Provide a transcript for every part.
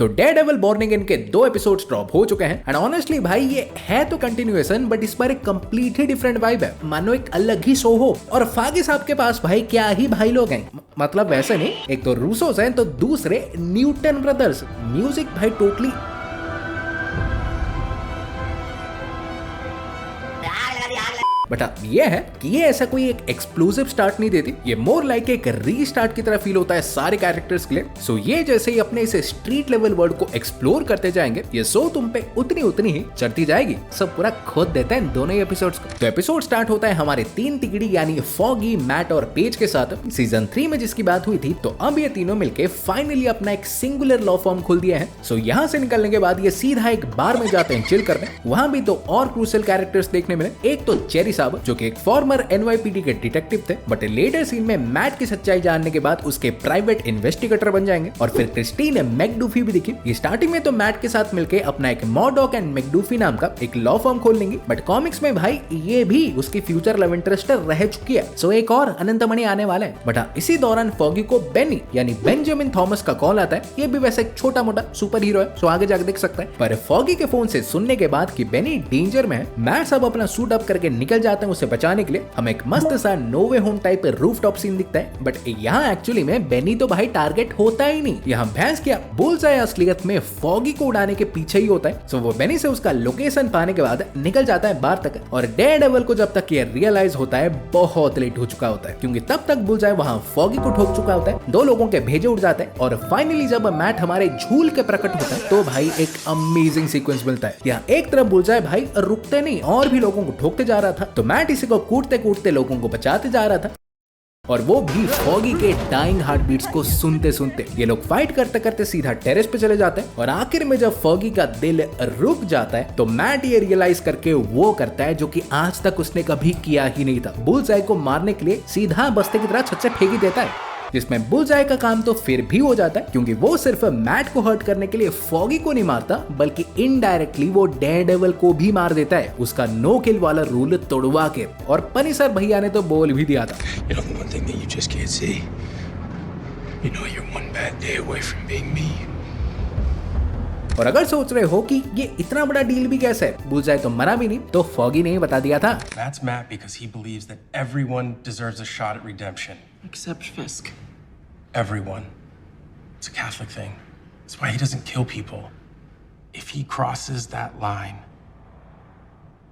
तो Daredevil born again के 2 episodes drop हो चुके हैं एंड ऑनेस्टली भाई ये है तो कंटिन्यूएशन बट इस बार एक कंप्लीटली डिफरेंट वाइब है, मानो एक अलग ही शो हो। और फागी साहब के पास भाई क्या ही भाई लोग हैं, मतलब वैसे नहीं, एक तो रूसोस हैं तो दूसरे न्यूटन ब्रदर्स। म्यूजिक भाई टोटली बट ये है कि ये ऐसा कोई एक एक्सप्लोसिव स्टार्ट नहीं देती, ये मोर लाइक एक रीस्टार्ट की तरह फील होता है सारे कैरेक्टर्स के लिए। सो ये जैसे ही अपने इसे स्ट्रीट लेवल वर्ल्ड को एक्सप्लोर करते जाएंगे ये शो तुम पे उतनी ही चढ़ती जाएगी। सब पूरा खोद देते हैं दोनों ही एपिसोड्स को। तो एपिसोड स्टार्ट होता है हमारे 3 टिकड़ी यानी फॉगी, मैट और पेज के साथ। सीजन 3 में जिसकी बात हुई थी, तो अब ये तीनों मिलके फाइनली अपना एक सिंगुलर लॉ फॉर्म खोल दिया है। सो यहाँ से निकलने के बाद ये सीधा एक बार में जाते हैं चिल करने। वहां भी 2 और क्रूशियल कैरेक्टर्स देखने मिले, एक तो चेरी जो कि एक फॉर्मर एनवाईपीडी के डिटेक्टिव थे बट लेटर सीन में मैट की सच्चाई जानने के बाद उसके प्राइवेट इन्वेस्टिगेटर बन जाएंगे। और फिर क्रिस्टीन मैकडूफी भी दिखी। ये स्टार्टिंग में तो मैट के साथ मिलके अपना एक मॉडॉक एंड मैकडूफी नाम का एक लॉ फर्म खोल लेंगी, बट कॉमिक्स में भाई ये भी उसकी फ्यूचर लव इंटरेस्ट रह चुकी है। सो एक और अनंतमणि आने वाला है। बट हाँ, इसी दौरान फॉगी को बेनी यानी बेंजामिन थॉमस का कॉल आता है। ये भी वैसे एक छोटा मोटा सुपर हीरो है, सो आगे जाकर देख सकता है। पर फॉगी के फोन से सुनने के बाद कि बेनी डेंजर में है, मैट सब अपना सूट अप करके निकल जाते हैं उसे बचाने के लिए। हमें एक मस्त सा नो वे होम टाइप रूफटॉप सीन दिखता है, बट यहाँ एक्चुअली में बेनी तो भाई टारगेट होता ही नहीं। यहाँ भैंस क्या बुलसाई असलियत में फॉगी को उड़ाने के पीछे ही होता है। सो वो बेनी से उसका लोकेशन पाने के बाद निकल जाता है बाहर तक। और डेयरडेविल को जब तक ये रियलाइज होता है बहुत लेट हो चुका होता है, क्योंकि तब तक बुलसाई वहाँ फॉगी को ठोक चुका होता है। 2 लोगों के भेजे उड़ जाते हैं और फाइनली जब मैट हमारे झूल के प्रकट होता है तो भाई एक अमेजिंग सीक्वेंस मिलता है। यहाँ एक तरफ बुलसाई भाई रुकते नहीं और भी लोगों को ठोकते जा रहा था, तो मैट इसी को कूटते लोगों को बचाते जा रहा था, और वो भी फॉगी के डाइंग हार्ट बीट्स को सुनते सुनते। ये लोग फाइट करते करते सीधा टेरेस पे चले जाते हैं और आखिर में जब फॉगी का दिल रुक जाता है तो मैट ये रियलाइज करके वो करता है जो कि आज तक उसने कभी किया ही नहीं था। बुलसाई को मारने के लिए सीधा बस्ते की तरह छत से फेंक ही देता है, जिसमें बुलसाई का काम तो फिर भी हो जाता है, क्योंकि वो सिर्फ मैट को हर्ट करने के लिए फॉगी को नहीं मारता बल्कि इनडायरेक्टली वो डेयरडेविल को भी मार देता है, उसका नो किल वाला रूल तोड़वा के। और पनीसर भैया ने तो बोल भी दिया था, और अगर सोच रहे हो कि ये इतना बड़ा डील भी कैसे है, बुलसाई तो मरा भी नहीं, तो फॉगी ने बता दिया था। That's Matt because he believes that everyone deserves a shot at redemption. Except Fisk. Everyone. It's a Catholic thing. That's why he doesn't kill people. If he crosses that line,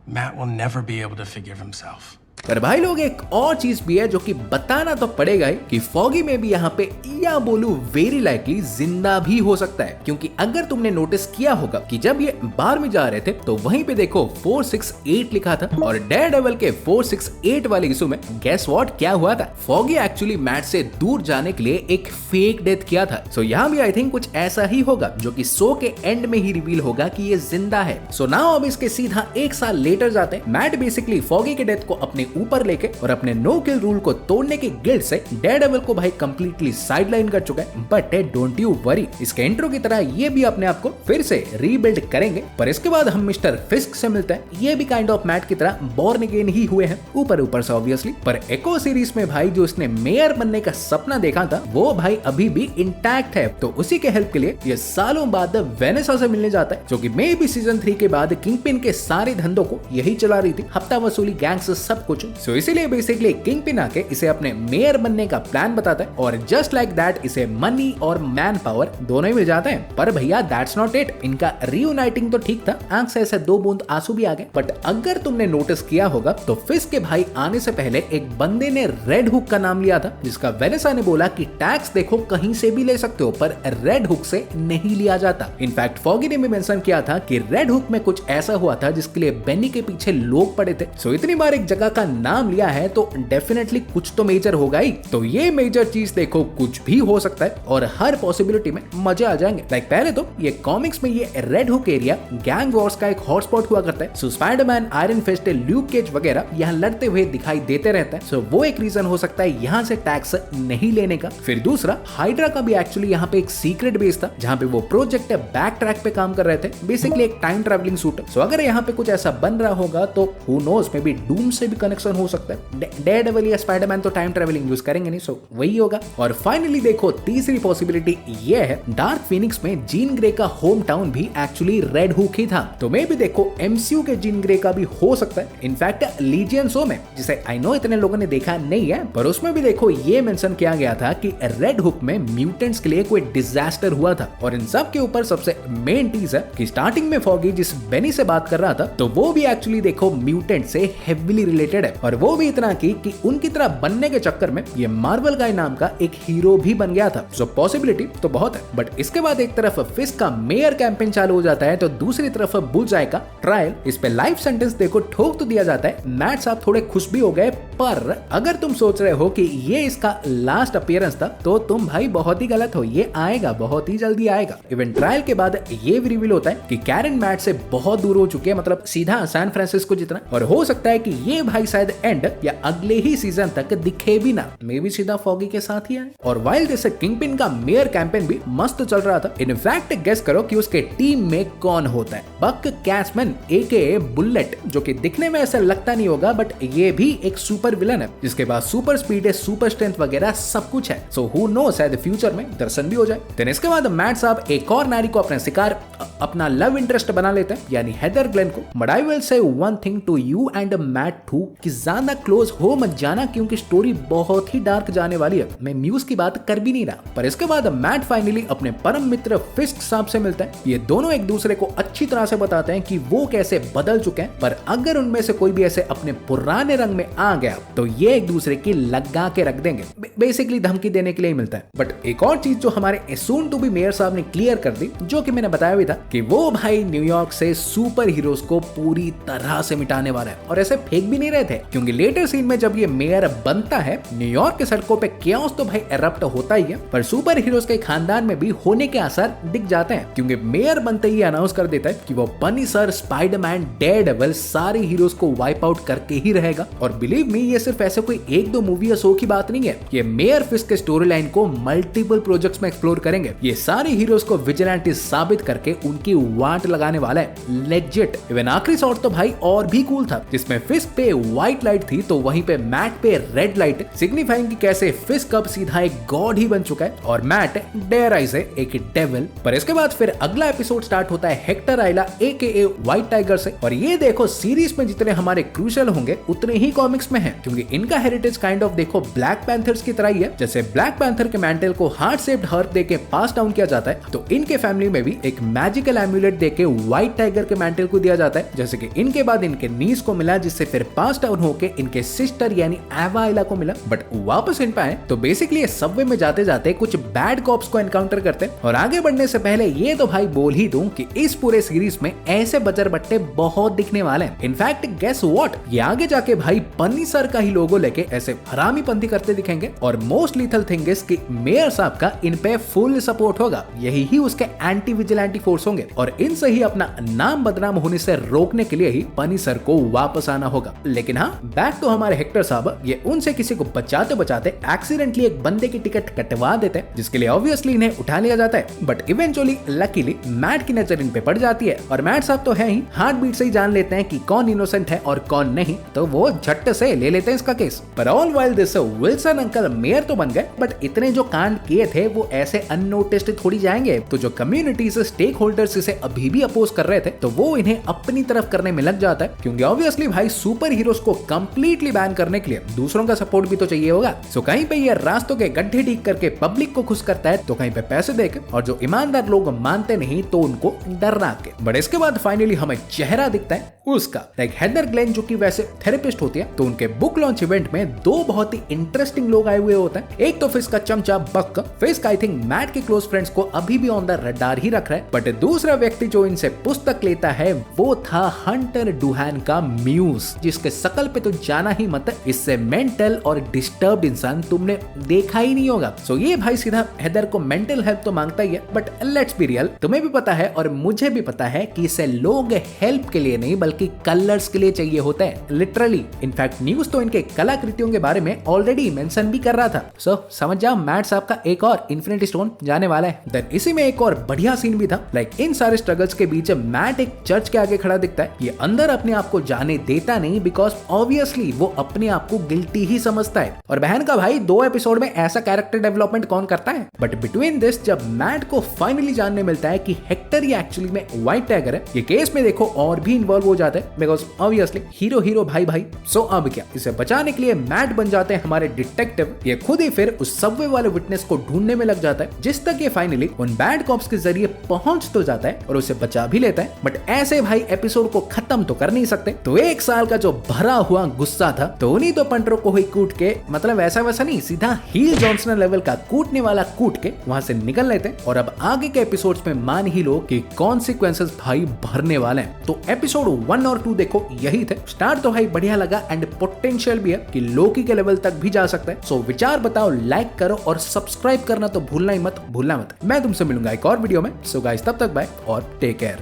Matt will never be able to forgive himself. पर भाई लोग एक और चीज भी है जो कि बताना तो पड़ेगा ही कि फॉगी में भी यहाँ पे या बोलूं वेरी लाइकली जिंदा भी हो सकता है, क्योंकि अगर तुमने नोटिस किया होगा कि जब ये बार में जा रहे थे तो वहीं पे देखो 468 लिखा था, और डेयरडेविल के 468 वाले इशू में गेस व्हाट क्या हुआ था, फॉगी एक्चुअली मैट से दूर जाने के लिए एक फेक डेथ किया था। सो यहाँ भी आई थिंक कुछ ऐसा ही होगा जो कि शो के एंड में ही रिवील होगा कि ये जिंदा है। सो नाउ अब इसके सीधा 1 साल लेटर जाते हैं। मैट बेसिकली फॉगी के डेथ को अपने ऊपर लेके और अपने नो किल रूल को तोड़ने के गिल्ट से डेयरडेविल को भाई कंप्लीटली साइडलाइन कर चुका है। बट डोंट यू वरी, इसके इंट्रो की तरह ये भी अपने आप को फिर से रीबिल्ड करेंगे। पर इसके बाद हम मिस्टर फिस्क से मिलते हैं। ये भी काइंड ऑफ मैट की तरह बॉर्न अगेन ही हुए हैं, ऊपर से ऑब्वियसली। पर एको सीरीज में भाई जो इसने मेयर बनने का सपना देखा था वो भाई अभी भी इंटैक्ट है, तो उसी के हेल्प के लिए ये सालों बाद वेनेसा से मिलने जाता है, जो कि मे भी सीजन 3 के बाद किंगपिन के सारे धंधों को यही चला रही थी, हफ्ता वसूली, गैंग्स, सब कुछ। सो इसीलिए बेसिकली किंगपिन आके इसे अपने मेयर बनने का प्लान बताता है, और जस्ट लाइक दैट इसे मनी और मैन पावर दोनों ही मिल जाते हैं। पर भैया दैट्स नॉट इट, इनका रीयूनाइटिंग तो ठीक था, आंख से ऐसे 2 बूंद आंसू भी आ गए। बट अगर तुमने नोटिस किया होगा तो फिस्क के भाई आने से पहले एक बंदे ने रेड हुक का नाम लिया था, जिसका वेनेसा ने बोला कि टैक्स देखो कहीं से भी ले सकते हो पर रेड हुक से नहीं लिया जाता। इनफैक्ट फॉगी ने भी मेंशन किया था कि रेड हुक में कुछ ऐसा हुआ था जिसके लिए बेनी के पीछे लोग पड़े थे। सो इतनी बार एक जगह का नाम लिया है तो डेफिनेटली कुछ तो मेजर होगा ही। तो ये मेजर चीज देखो कुछ भी हो सकता है और हर पॉसिबिलिटी में मजे आ जाएंगे। लाइक पहले तो ये कॉमिक्स में ये Red Hook area gang wars का एक हॉटस्पॉट हुआ करता है। So Spiderman, Iron Fist, Luke Cage वगैरह यहाँ लड़ते हुए दिखाई देते रहते हैं। सो वो एक रीजन हो सकता है यहाँ से टैक्स नहीं लेने का। फिर दूसरा, हाइड्रा का भी एक्चुअली यहाँ पे एक सीक्रेट बेस था जहाँ पे वो प्रोजेक्ट बैक ट्रैक पे काम कर रहे थे, बेसिकली एक टाइम ट्रैवलिंग सूट। सो अगर यहाँ पे कुछ ऐसा बन रहा होगा तो who knows, may be Doom से भी कनेक्शन कनेक्शन हो सकता है। डेयरडेविल या स्पाइडरमैन तो टाइम ट्रेवलिंग यूज करेंगे नहीं, सो वही होगा। और फाइनली देखो तीसरी पॉसिबिलिटी ये है, डार्क फिनिक्स में जीन ग्रे का होम टाउन भी एक्चुअली रेड हुक ही था। तो मे भी देखो एमसीयू के जीन ग्रे का भी हो सकता है। इनफैक्ट लीजियन शो में, जिसे आई नो इतने लोगों ने देखा नहीं है, पर उसमें भी देखो ये मेंशन किया गया था कि रेड हुक में म्यूटेंट्स के लिए कोई डिजास्टर हुआ था। और इन सब के ऊपर सबसे मेन चीज है कि स्टार्टिंग में फॉगी जिस बेनी से बात कर रहा था, तो वो भी एक्चुअली देखो म्यूटेंट से हेवीली रिलेटेड है। और वो भी इतना कि उनकी तरह बनने के चक्कर में ये मार्वल गाय नाम का एक हीरो भी बन गया था। सो पॉसिबिलिटी तो बहुत है। बट इसके बाद एक तरफ फिस्ट का मेयर कैंपेन चालू हो जाता है, तो दूसरी तरफ बुलजाई का ट्रायल। इस पे लाइफ सेंटेंस देखो ठोक तो दिया जाता है। मैट साहब थोड़े खुश भी हो गए, पर अगर तुम सोच रहे हो कि ये इसका लास्ट अपीयरेंस था, तो तुम भाई बहुत ही गलत हो। ये आएगा, बहुत ही जल्दी आएगा। इवन ट्रायल के बाद ये भी रिवील होता है कि कैरन मैट से बहुत दूर हो चुकी है, मतलब सीधा सैन फ्रांसिस्को जितना। और हो सकता है कि ये भाई शायद एंड या अगले ही सीजन तक दिखे भी ना, मे भी सीधा फॉगी के साथ ही आए। और वाइल जैसे किंगपिन का मेयर कैंपेन भी मस्त चल रहा था। इनफैक्ट गेस करो कि उसके टीम में कौन होता है? बक कैसमैन एके बुलेट, जो कि दिखने में ऐसा लगता नहीं होगा, बट ये भी एक सुपर विलन है जिसके पास सुपर स्पीड है, सुपर स्ट्रेंथ वगैरह सब कुछ है। सो हु नो, शायद फ्यूचर में दर्शन भी हो जाए। देन इसके बाद मैट साहब एक और नारी को अपने शिकार, अपना लव इंटरेस्ट बना लेते हैं, यानी हेदर ग्लेन को। But I will say one thing to you and Matt too, कि ज्यादा क्लोज हो मत जाना, क्योंकि स्टोरी बहुत ही डार्क जाने वाली है। मैं म्यूज की बात कर भी नहीं रहा। पर इसके बाद मैट फाइनली अपने परम मित्र फिस्ट साहब से मिलता है। ये दोनों एक दूसरे को अच्छी तरह से बताते हैं कि वो कैसे बदल चुके हैं, पर अगर उनमें से कोई भी ऐसे अपने पुराने रंग में आ गया तो ये एक दूसरे की लगा के रख देंगे। बेसिकली धमकी देने के लिए मिलता है। बट एक और चीज जो हमारे सून टू बी मेयर साहब ने क्लियर कर दी, जो कि मैंने बताया भी था, कि वो भाई न्यूयॉर्क से सुपर हीरोज को पूरी तरह से मिटाने वाला है। और ऐसे फेंक भी नहीं रहे थे, क्योंकि लेटर सीन में जब ये मेयर बनता है, न्यूयॉर्क के सड़कों पे केओस तो भाई एरप्ट होता ही है, पर सुपर हीरोज के खानदान में भी होने के आसार दिख जाते हैं। क्योंकि मेयर बनते ही अनाउंस कर देता है कि वो पनिशर, स्पाइडरमैन, डेयरडेविल सारे हीरोज को वाइप आउट करके ही रहेगा। और बिलीव मी, ये सिर्फ ऐसे कोई एक दो मूवी या शो की बात नहीं है। ये मेयर फिस्ट के स्टोरी लाइन को मल्टीपल प्रोजेक्ट्स में एक्सप्लोर करेंगे। ये सारे हीरोज को विजिलेंटी साबित करके उनकी वाट लगाने वाला है, लेजिट। इवन आखिरी शॉट तो भाई और भी कूल था, जिसमें फिस्ट पे व्हाइट लाइट थी तो वहीं पे मैट पे रेड लाइट, सिग्निफाइंग कि कैसे फिस्ट कब सीधा एक गॉड ही बन चुका है और मैट डेयर आई से एक डेविल। पर इसके बाद फिर अगला एपिसोड स्टार्ट होता है हेक्टर आइला एके व्हाइट टाइगर से। और ये देखो सीरीज में जितने हमारे क्रूशियल होंगे उतने ही कॉमिक्स में हैं, क्योंकि इनका हेरिटेज काइंड ऑफ देखो ब्लैक पैंथर्स की तरह ही है। जैसे ब्लैक पैंथर के मैंटल को हार्ट शेप्ड हर्ट देके पास डाउन किया जाता है, तो इनके फैमिली में भी एक मैजिकल एम्यूलेट देके व्हाइट टाइगर के मैंटल को दिया जाता है, जैसे कि इनके बाद इनके नीस को मिला, जिससे फिर पास डाउन होके इनके सिस्टर यानी एवा आइला को मिला। बट वापस इन पे आए तो बेसिकली सबवे में जाते जाते कुछ बैड कॉप्स को एनकाउंटर करते हैं। और आगे बढ़ने से पहले ये तो भाई बोल ही दूं कि इस पूरे सीरीज में ऐसे बजर बट्टे बहुत दिखने वाले हैं। इनफैक्ट गेस व्हाट, ये आगे जाके भाई पनिशर का ही लोगो लेके ऐसे हरामी पंथी करते दिखेंगे। और मोस्ट लीथल थिंग इज कि मेयर साहब का इन पे फुल सपोर्ट होगा, यही ही उसके एंटी विजिलेंटी फोर्स होंगे। और इनसे ही अपना नाम बदनाम होने से रोकने के लिए ही पनिशर को वापस आना होगा। लेकिन हाँ, बैक तो हमारे हेक्टर साहब, ये उनसे किसी को बचाते बचाते एक्सीडेंटली एक बंदे की टिकट कटवा देते हैं, जिसके लिए ऑब्वियसली इन्हें उठा लिया जाता है। बट इवेंचुअली लकीली मैट की नजर इन पे पड़ जाती है, और मैट साहब तो है ही, हार्ट बीट से ही जान लेते हैं कि कौन इनोसेंट है और कौन नहीं, तो वो झट से ले लेते हैं इसका केस। पर all while this Wilson uncle mayor तो बन गए, बट इतने जो कांड किए थे वो ऐसे अननोटिस्ड थोड़ी जाएंगे। तो जो कम्युनिटीज, स्टेक होल्डर्स इसे अभी भी अपोज कर रहे थे, तो वो इन्हें अपनी तरफ करने में लग जाता है, क्योंकि ऑब्वियसली भाई सुपर हीरोज को कंप्लीटली बैन करने के लिए दूसरों का सपोर्ट भी तो चाहिए होगा। सो कहीं पे ये रास्तों के गड्ढे ठीक करके पब्लिक को खुश करता है, तो कहीं पे पैसे देके, और जो ईमानदार लोग मानते नहीं तो उनको डरा के। बट इसके बाद फाइनली हमें चेहरा दिखता है उसका, लाइक हेदर ग्लेन, जो कि वैसे थेरेपिस्ट होती है। तो उनके बुक लॉन्च इवेंट में दो बहुत ही इंटरेस्टिंग लोग आए हुए होते हैं। एक तो फिस्ट का चमचा बक, फिस्ट आई थिंक मैट के क्लोज फ्रेंड्स को अभी भी ऑन द रडार ही रख रहा है। बट दूसरा व्यक्ति जो इनसे पुस्तक लेता है वो था हंटर डुहान का म्यूज, जिसके शकल पे तो जाना ही मत, इससे मेंटल और डिस्टर्ब्ड इंसान तुमने देखा ही नहीं होगा। सो ये भाई सीधा हेदर को मेंटल हेल्प तो मांगता ही है, बट लेट्स बी रियल, तुम्हें भी पता है और मुझे भी पता है कि इसे लोग हेल्प के लिए नहीं बल्कि कि कलर्स के लिए चाहिए होता है, लिटरली। इनफैक्ट न्यूज तो इनके कलाकृतियों के बारे में ऑलरेडी मेंशन भी कर रहा था। सो समझ जाओ मैट साहब का एक और इन्फिनिटी स्टोन जाने वाला है। देन इसी में एक और बढ़िया सीन भी था। लाइक इन सारे स्ट्रगल्स के बीच मैट एक चर्च के आगे खड़ा दिखता है। ये अंदर अपने आप को जाने देता नहीं, बिकॉज ऑब्वियसली वो अपने आप को गिल्टी ही समझता है। और बहन का भाई 2 एपिसोड में ऐसा कैरेक्टर डेवलपमेंट कौन करता है। बट बिटवीन दिस जब मैट को फाइनली जानने मिलता है कि हेक्टर ही एक्चुअली में व्हाइट टाइगर है, ये केस में देखो और भी इन्वॉल्व हो जाता है, बिकॉज ऑब्वियसली हीरो भाई भाई। सो अब क्या, इसे बचाने के लिए मैट बन जाते हैं हमारे डिटेक्टिव। ये खुद ही फिर उस सबवे वाले विटनेस को ढूंढने में लग जाता है, जिस तक ये फाइनली उन बैड कॉप्स के जरिए पहुंच तो जाता है और उसे बचा भी लेता है। बट ऐसे भाई एपिसोड को खत्म तो कर नहीं सकते। तो 1 साल का जो भरा हुआ गुस्सा था, तो उन्हीं तो पंटरों को ही कूट के, मतलब ऐसा वैसा नहीं, सीधा हील जॉनसन लेवल का कूटने वाला कूट के वहां से निकल लेते। और अब आगे के एपिसोड्स में मान ही लो कि कॉन्सिक्वेंसेस भाई भरने वाले हैं। तो एपिसोड 1 और 2 देखो यही थे। स्टार्ट तो भाई बढ़िया लगा एंड पोटेंशियल भी है कि लोकी के लेवल तक भी जा सकता है। सो विचार बताओ, लाइक करो और सब्सक्राइब करना तो भूलना मत। मैं तुमसे मिलूंगा एक और वीडियो में। सो गाइस तब तक बाय और टेक केयर।